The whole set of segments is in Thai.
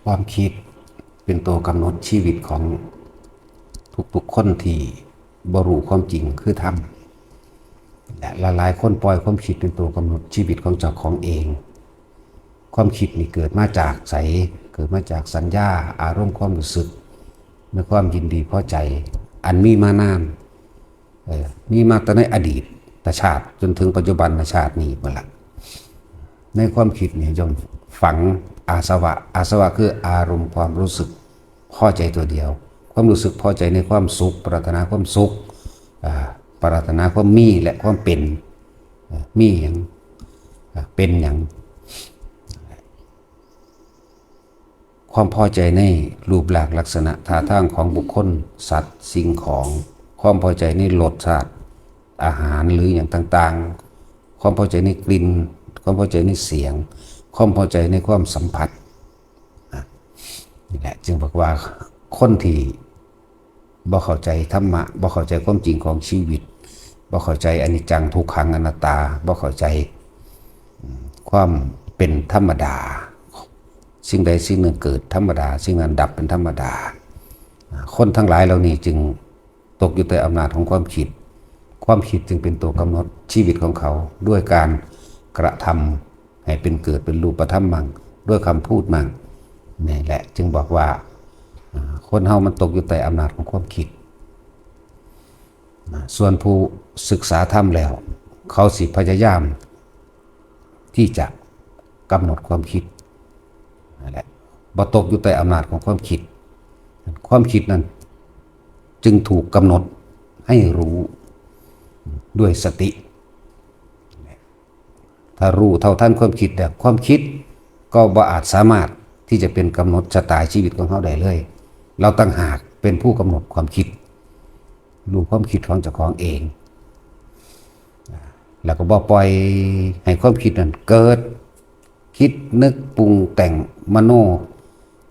ความคิดเป็นตัวกำหนดชีวิตของทุกๆคนที่บรรลุความจริงคือธรรมและหลายๆคนปล่อยความคิดเป็นตัวกำหนดชีวิตของเจ้าของเองความคิดนี่เกิดมาจากเกิดมาจากสัญญาอารมณ์ความรู้สึกในความยินดีพอใจอันมีมานานมีมาตั้งในอดีตชาติจนถึงปัจจุบันชาตินี้มาละในความคิดนี่ย่อมฝังอาสวะคืออารมณ์ความรู้สึกพอใจตัวเดียวความรู้สึกพอใจในความสุขปรารถนาความสุขปรารถนาความมีและความเป็นมีอย่างเป็นอย่างความพอใจในรูปลักษณะท่าทางของบุคคลสัตว์สิ่งของความพอใจในรสชาติอาหารหรืออย่างต่างๆความพอใจในกลิ่นความพอใจในเสียงความพอใจในความสัมผัสนี่แหละจึงบอกว่าคนที่บ่เข้าใจธรรมะบ่เข้าใจความจริงของชีวิตบ่เข้าใจอนิจจังทุกขังอนัตตาบ่เข้าใจความเป็นธรรมดาสิ่งใดสิ่งหนึ่งเกิดธรรมดาสิ่งนั้นดับเป็นธรรมดาคนทั้งหลายเหล่านี้จึงตกอยู่ใต้อำนาจของความคิดจึงเป็นตัวกำหนดชีวิตของเขาด้วยการกระทำให้เป็นเกิดเป็นรูปธรรมมั่งด้วยคำพูดมั่งนี่แหละจึงบอกว่าคนเฮามันตกอยู่ใต้อำนาจของความคิดส่วนผู้ศึกษาธรรมแล้วเขาสิพยายามที่จะกำหนดความคิดนั่นแหละบ่ตกอยู่ใต้อำนาจของความคิดนั้นจึงถูกกำหนดให้รู้ด้วยสติถ้ารู้เท่าทันความคิดแต่ความคิดก็บ่อาจสามารถที่จะเป็นกำหนดชะตาชีวิตของเขาได้เลยเราต่างหากเป็นผู้กำหนดความคิดรู้ความคิดของเจ้าของเองแล้วก็บ่ปล่อยให้ความคิดนั้นเกิดคิดนึกปรุงแต่งมโน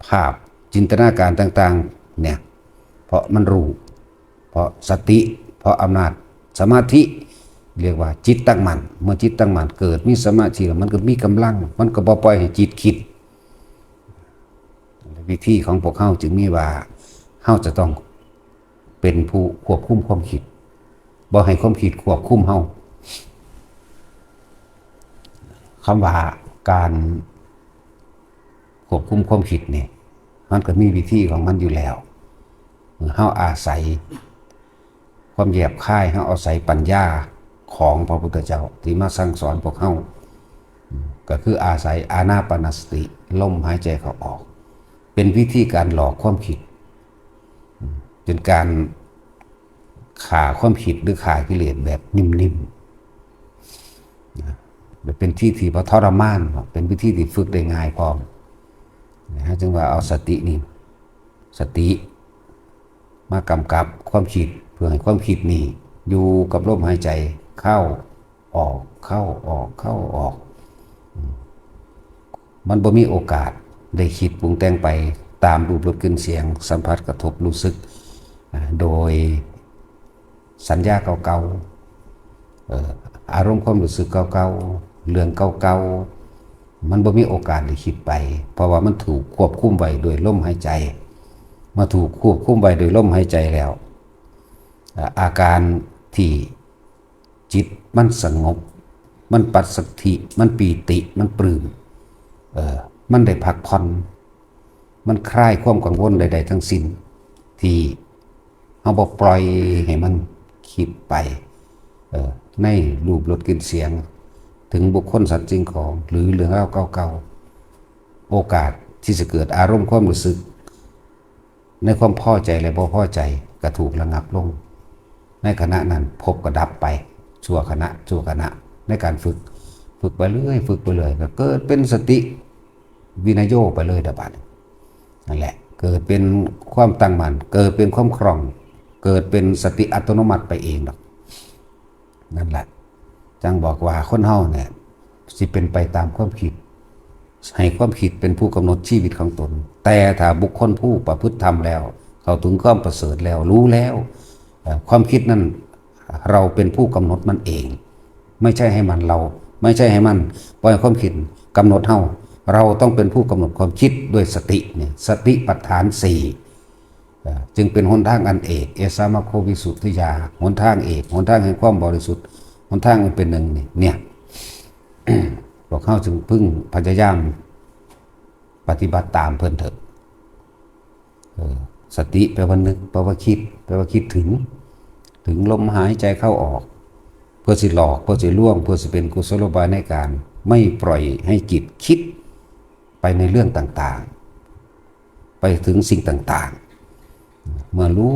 ภาพจินตนาการต่างๆเนี่ยเพราะมันรู้เพราะสติเพราะอำนาจสมาธิเรียกว่าจิตตั้งมั่นเมื่อจิตตั้งมั่นเกิดมีสมาธิแล้วมันก็มีกำลังมันก็บ่ปล่อยให้จิตคิดวิธีของพวกเขาจึงมีว่าเขาจะต้องเป็นผู้ควบคุมความคิดบ่ให้ความคิดควบคุมเขาคำว่าการควบคุมความคิดเนี่ยมันก็มีวิธีของมันอยู่แล้วเขาอาศัยความแยบคายเขาอาศัยปัญญาของพระพุทธเจ้าที่มาสั่งสอนพวกเขาก็คืออาศัยอานาปานสติลมหายใจเข้าออกเป็นวิธีการหลอกความคิดเป็นการข่าความคิดหรือข่ากิเลสแบบนิ่มๆเป็นที่ที่ทรมานเป็นวิธีที่ฝึกได้ง่ายพร้อมจึงว่าเอาสติมากำกับความคิดเพื่อให้ความคิดนี่อยู่กับลมหายใจเข้าออกมันบ่มีโอกาสได้คิดปรุงแต่งไปตามรูปรสกลิ่นเสียงสัมผัสกระทบรู้สึกโดยสัญญาเก่าๆอารมณ์ความรู้สึกเก่าๆเรื่องเก่าๆมันบ่มีโอกาสได้คิดไปเพราะว่ามันถูกควบคุมไว้โดยลมหายใจมาถูกควบคุมไว้โดยลมหายใจแล้วอาการที่จิตมันสงบมันปัสสัทธิมันปีติมันปลื้มมันได้พักผ่อนมันคลายความกังวลใดๆทั้งสิ้นที่เอาบ่ปล่อยให้มันคิดไปในรูปรสกลิ่นเสียงถึงบุคคลสัตว์สิ่งของหรือเรื่องราวเก่าๆโอกาสที่จะเกิดอารมณ์ความรู้สึกในความพอใจและบ่พอใจก็ถูกระงับลงในขณะนั้นพบก็ดับไปชั่วขณะในการฝึกไปเรื่อยก็เกิดเป็นสติวินัยโยไปเลยดับบัดนั่นแหละเกิดเป็นความตั้งมั่นเกิดเป็นความคล่องเกิดเป็นสติอัตโนมัติไปเองหรอกนั่นแหละจังบอกว่าคนเฮาเนี่ยสิเป็นไปตามความคิดให้ความคิดเป็นผู้กำหนดชีวิตของตนแต่ถ้าบุคคลผู้ประพฤติธรรมแล้วเขาถึงความประเสริฐแล้วรู้แล้วความคิดนั้นเราเป็นผู้กำหนดมันเองไม่ใช่ให้มันปล่อยความคิดกำหนดเฮา เราต้องเป็นผู้กำหนดความคิดด้วยสติเนี่ยสติปัฏฐานสี่จึงเป็นหนทางอันเอกเอสามะโควิสุทธิยาหนทางเอกหนทางแห่งความบริสุทธิ์หนทางมันเป็นหนึ่งเนี่ย พวกเขาจึงพึ่งพยายามปฏิบัติตามเพิ่นเถอะสติแปลว่านึกแปลว่าคิดแปลว่าคิดถึงลมหายใจเข้าออกเพื่อสิหลอกเพื่อสิล่วงเพื่อสิเป็นกุศโลบายในการไม่ปล่อยให้จิตคิดไปในเรื่องต่างๆไปถึงสิ่งต่างๆเมื่อรู้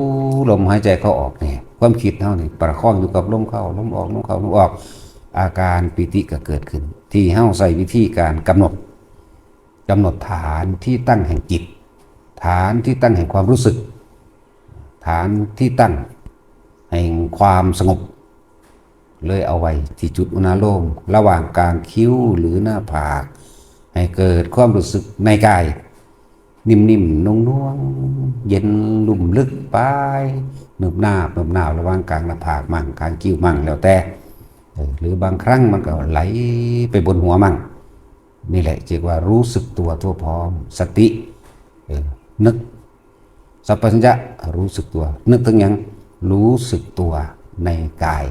ลมหายใจเข้าออกเนี่ยความคิดเท่านี้ประคองอยู่กับลมเข้าลมออกลมเข้าลมออกอาการปิติก็เกิดขึ้นที่เฮ้าใส่วิธีการกำหนดฐานที่ตั้งแห่งจิตฐานที่ตั้งแห่งความรู้สึกฐานที่ตั้งแห่งความสงบเลยเอาไว้ที่จุดอุณาโลมระหว่างกลางคิ้วหรือหน้าผากให้เกิดความรู้สึกในกายนิ่มๆนุ่มๆเย็นลุ่มลึกไปเนิบหน้าระหว่างกลางหน้าผากมั่งกลางคิ้วมั่งแล้วแต่หรือบางครั้งมันก็ไหลไปบนหัวมั่งนี่แหละเรียกว่ารู้สึกตัวทั่วพร้อมสตินึกสัพพัญญะรู้สึกตัวนึกถึงยังรู้สึกตัวในกาย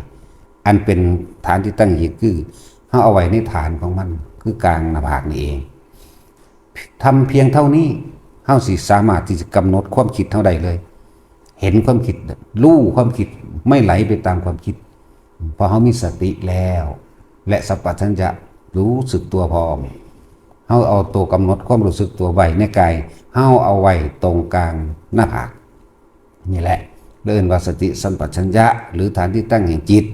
อันเป็นฐานที่ตั้งอยู่คือเขาเอาไว้ในฐานของมันคือกลางหน้าผากนี่เองทำเพียงเท่านี้เขาสิสามารถที่จะกำหนดความคิดเท่าใดเลยเห็นความคิดรู้ความคิดไม่ไหลไปตามความคิดพอเขามีสติแล้วและสัพพัญญะรู้สึกตัวพร้อมเขาเอาตัวกำหนดความรู้สึกตัวไว้ในกายเขาเอาไว้ตรงกลางหน้าผากนี่แหละเรียกว่าสติสัมปชัญญะหรือฐานที่ตั้งแห่งจิต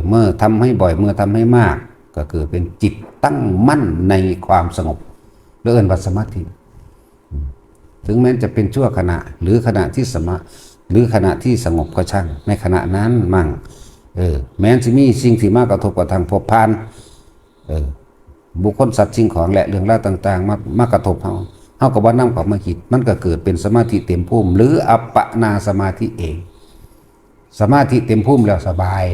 เมื่อทำให้บ่อยเมื่อทำให้มากก็คือเป็นจิตตั้งมั่นในความสงบเรียกว่าสมาธิถึงแม้จะเป็นชั่วขณะหรือขณะที่หรือขณะที่สงบก็ช่างในขณะนั้นมั่งแม้จะมีสิ่งที่มากกระทบกับทางภพพานบุคคลสัตว์สิ่งของและเรื่องราวต่างๆมากระทบเขากับว่านั่งกับมาคิดมันก็เกิดเป็นสมาธิเต็มภูมิหรืออัปปนาสมาธิเองสมาธิเต็มภูมิแล้วสบาย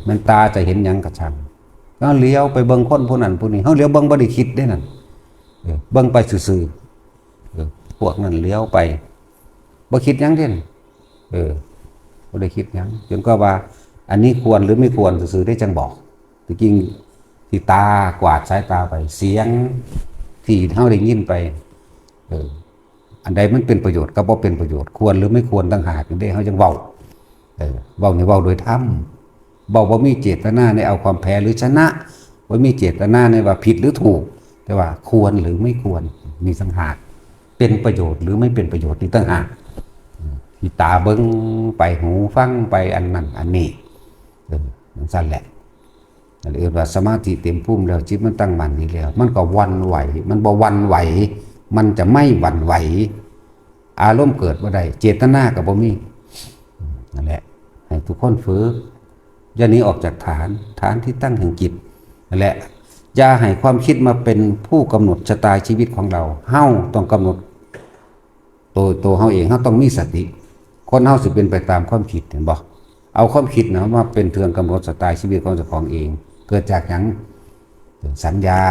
มันตาจะเห็นยังกระชังก็เลี้ยวไปเบิ่งคนผู้นั้นผู้นี้เขาเลี้ยวเบิ่งบ่ได้คิดได้นั่นเบิ่งไปซื่อๆพวกนั้นเลี้ยวไปบ่คิดยังเด่นบ่ได้คิดยังจนก็ว่าอันนี้ควรหรือไม่ควรซื่อๆได้จังบอกจริงที่ตากวาดสายตาไปเสียงที่เฮาได้ยินไปอันใดมันเป็นประโยชน์ก็บ่เป็นประโยชน์ควรหรือไม่ควรต่างหากได้เฮาจังเว้าเว้านี่เว้าโดยธรรมเว้าบ่มีเจตนาในเอาความแพ้หรือชนะบ่มีเจตนาในว่าผิดหรือถูกแต่ว่าควรหรือไม่ควรมีต่างหากเป็นประโยชน์หรือไม่เป็นประโยชน์นี่ต่างหากที่ตาเบิ่งไปหูฟังไปอันนั้นอันนี้นั่นแหละเรียกว่าสมาธิเต็มภูมิแล้วจิตมันตั้งมั่นนี่แล้วมันก็วันไหวมันบ่วันไหวมันจะไม่หวั่นไหวอารมณ์เกิดบ่ได้เจตนาก็บ่มีนั่นแหละให้ทุกคนฝึกอย่าหนีออกจากฐานที่ตั้งแห่งจิตนั่นแหละอย่าให้ความคิดมาเป็นผู้กำหนดชะตาชีวิตของเราเฮาต้องกำหนดตัวเฮาเองเฮาต้องมีสติคนเฮาสิเป็นไปตามความคิดเห็นบ่เอาความคิดนะมาเป็นเทืองกำหนดชะตาชีวิตของเจ้าของเองเกิดจากหยังสัญญา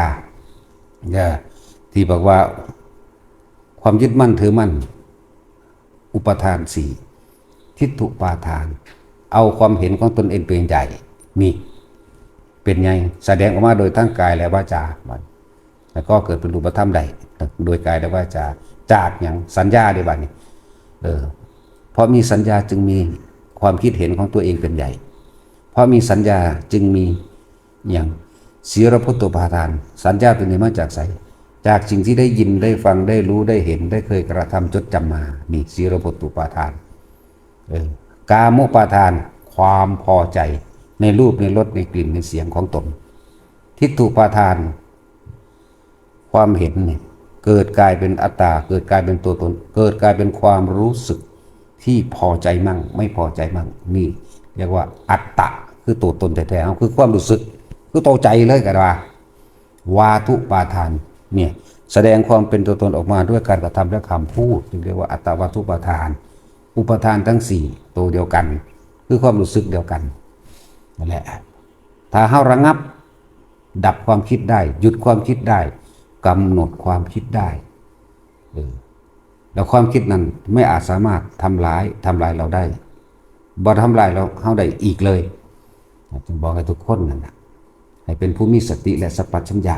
ที่บอกว่าความยึดมั่นถือมั่นอุปทานสี่ทิฏฐุปาทานเอาความเห็นของตนเองเป็นใหญ่มีเป็นไงแสดงออกมาโดยทั้งกายและวาจาแล้วก็เกิดเป็นรูปธรรมใดโดยกายและวาจาจากอย่างสัญญาได้บ้างนี่เพราะมีสัญญาจึงมีความคิดเห็นของตัวเองเป็นใหญ่เพราะมีสัญญาจึงมีอย่างศีลพุทโธปาทานสัญญาตัวนี้มาจากไสจากสิ่งที่ได้ยินได้ฟังได้รู้ได้เห็นได้เคยกระทำจดจำมานี่ศีลพุทโธปาทานกามปาทานความพอใจในรูปในรสในกลิ่นในเสียงของตนทิฏฐุปาทานความเห็นเนี่ยเกิดกลายเป็นอัตตาเกิดกลายเป็นตัวตนเกิดกลายเป็นความรู้สึกที่พอใจมั่งไม่พอใจมั่งนี่เรียกว่าอัตตะคือตัวตนแท้ๆคือความรู้สึกคือตัวใจเลยกันว่าวาทุปาทานเนี่ยแสดงความเป็นตัวตนออกมาด้วยการกระทำและคำพูดจึงเรียกว่าอัตตวาทุปาทานอุปทานทั้งสี่ตัวเดียวกันคือความรู้สึกเดียวกันนั่นแหละถ้าเฮาระงับดับความคิดได้หยุดความคิดได้ กำหนดความคิดได้แล้วความคิดนั้นไม่อาจสามารถทำลายเราได้บ่ทำลายเราได้อีกเลยจึงบอกให้ทุกคนนั่นนะให้เป็นผู้มีสติและสัพพัญญะ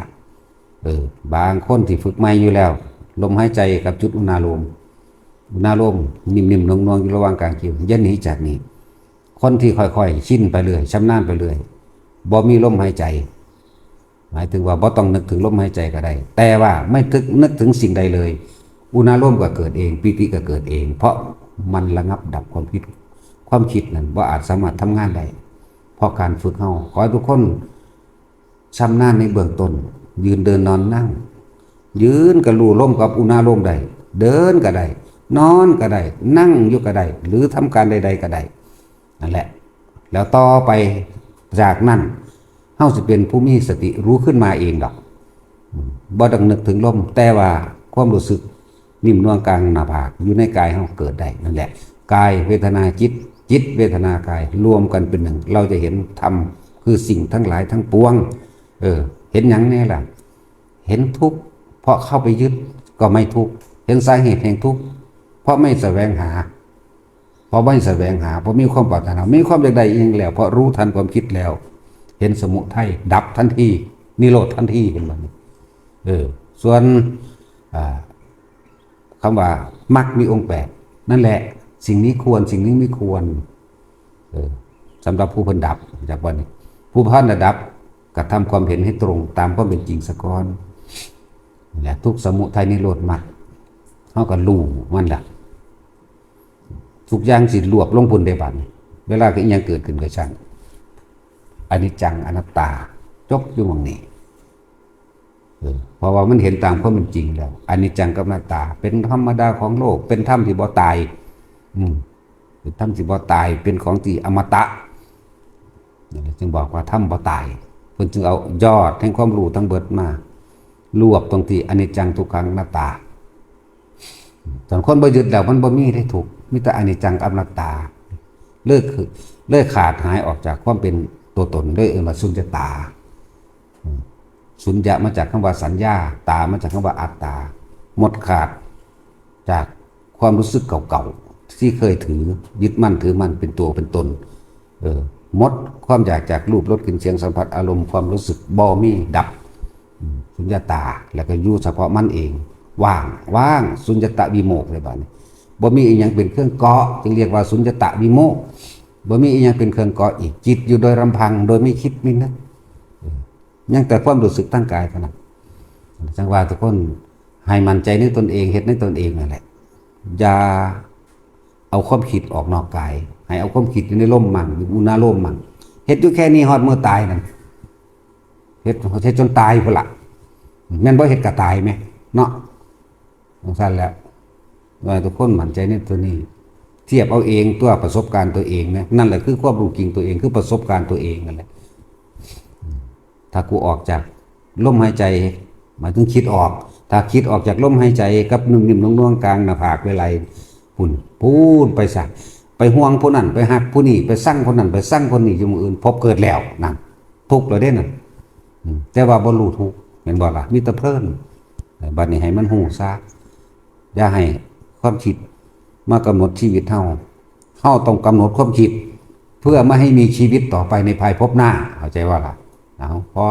บางคนที่ฝึกไม่อยู่แล้วลมหายใจกับจุดอุณาโลมนิ่มๆนวลๆอยู่ระหว่างกลางคิ้วอย่าหนีจากนี้คนที่ค่อยๆชินไปเรื่อยชำนาญไปเรื่อยบ่มีลมหายใจหมายถึงว่าบ่ต้องนึกถึงลมหายใจก็ได้แต่ว่าไม่นึกถึงสิ่งใดเลยอุณาโลมก็เกิดเองปิติก็เกิดเองเพราะมันระงับดับความคิดนั้นว่าอาจสามารถทำงานได้เพราะการฝึกเฮาขอให้ทุกคนชำนาญในเบื้องต้นยืนเดินนอนนั่งยืนก็รู้ลมกับอุณาโลมได้เดินก็ได้นอนก็ได้นั่งอยู่ก็ได้หรือทำการใดๆก็ได้นั่นแหละแล้วต่อไปจากนั้นเฮาสิเป็นผู้มีสติรู้ขึ้นมาเองดอกบ่ต้องนึกถึงลมแต่ว่าความรู้สึกนิ่มนวลกลางหน้าผากอยู่ในกายเฮาเกิดได้นั่นแหละกายเวทนาจิตเวทนากายรวมกันเป็นหนึ่งเราจะเห็นธรรมคือสิ่งทั้งหลายทั้งปวงเห็นหยังแน่ล่ะเห็นทุกข์เพราะเข้าไปยึดก็ไม่ทุกข์เห็นสาเหตุแห่งทุกข์เพราะไม่แสวงหาเพราะมีความปรารถนามีความอยากได้เองแล้วเพราะรู้ทันความคิดแล้วเห็นสมุทัยดับทันทีนิโรธทันทีเห็นบ่นี่ส่วนคำว่ามรรคมีองค์8นั่นแหละสิ่งนี้ควรสิ่งนี้ไม่ควรสำหรับผู้พ้นดับจากวันนี้ผู้พ้นดับกระทำความเห็นให้ตรงตามความเป็นจริงสะก่อนนี่แหละทุกสมุทัยนิโรธมรรคเฮาก็รู้มันล่ะทุกอย่างสิรวบลงพ้นได้บัดเวลาอีหยังเกิดขึ้นก็ช่างอนิจจังอนัตตาจบอยู่ตรงนี้เพราะว่ามันเห็นตามความเป็นจริงแล้วอนิจจังกับอนัตตาเป็นธรรมดาของโลกเป็นธรรมที่บ่ตายเป็นธรรมที่บ่ตายเป็นของที่อมตะจึงบอกว่าธรรมบ่ตายเพิ่นจึงเอายอดแห่งความรู้ทั้งเบิดมารวบตรงที่อนิจจังทุกขังอนัตตาส่วนคนบ่ยึดแล้วมันบ่มีได้ถูกมีแต่อนิจจังกับอนัตตาเลิกขาดหายออกจากความเป็นตัวตนด้วยว่าสุญญตาสุญญะมาจากคำว่าสัญญาตามาจากคำว่าอัตตาหมดขาดจากความรู้สึกเก่าๆที่เคยยึดมั่นถือมั่นเป็นตัวเป็นตนหมดความอยากจากรูปรสกลิ่นเสียงสัมผัสอารมณ์ความรู้สึกบ่มีดับสุญญตาแล้วก็อยู่เฉพาะมันเองว่างสุญญตะวิโมกข์เลยบัดนี้บ่มีอีหยังเป็นเครื่องเกาะจึงเรียกว่าสุญญตะวิโมกข์บ่มีอีหยังเป็นเครื่องเกาะอีกจิตอยู่โดยลำพังโดยไม่คิดไม่นึกยังแต่ความรู้สึกทางกายเท่านั้นจังว่าทุกคนให้มั่นใจในตนเองเฮ็ดในตนเองนั่นแหละอย่าเอาความคิดออกนอกกายให้เอาความคิดอยู่ในลมมั่งอยู่อุณาโลมมั่งเฮ็ดอยู่แค่นี้ฮอดมื้อตายนั่นเฮ็ดจนตายพุ่นล่ะแม่นบ่เฮ็ดก็ตายไหมเนาะสั่นแล้วว่าทุกคนมั่นใจในตัวนี้เทียบเอาเองตัวประสบการณ์ตัวเองนะนั่นแหละคือความรู้จริงตัวเองคือประสบการณ์ตัวเองนั่นแหละถ้ากูออกจากลมหายใจหมายถึงคิดออกถ้าคิดออกจากลมหายใจกับนิ่มๆน่วงๆกลางหน้าผากเวลาปุ่นพูนไปซะไปห่วงผู้นั้นไปหักผู้นี้ไปสั่งคนนั้นไปสั่งคนนี้อยู่มื้ออื่นพบเกิดแล้วนั่นทุกข์แล้วเด้นั่นแต่ว่าบ่รู้ทุกข์เห็นบ่ล่ะมีแต่เพลินบัดนี้ให้มันฮู้ซะอย่าให้ความคิดมากำหนดชีวิตเฮาต้องกำหนดความคิดเพื่อไม่ให้มีชีวิตต่อไปในภายภพหน้าเข้าใจว่าล่ะเอาพอ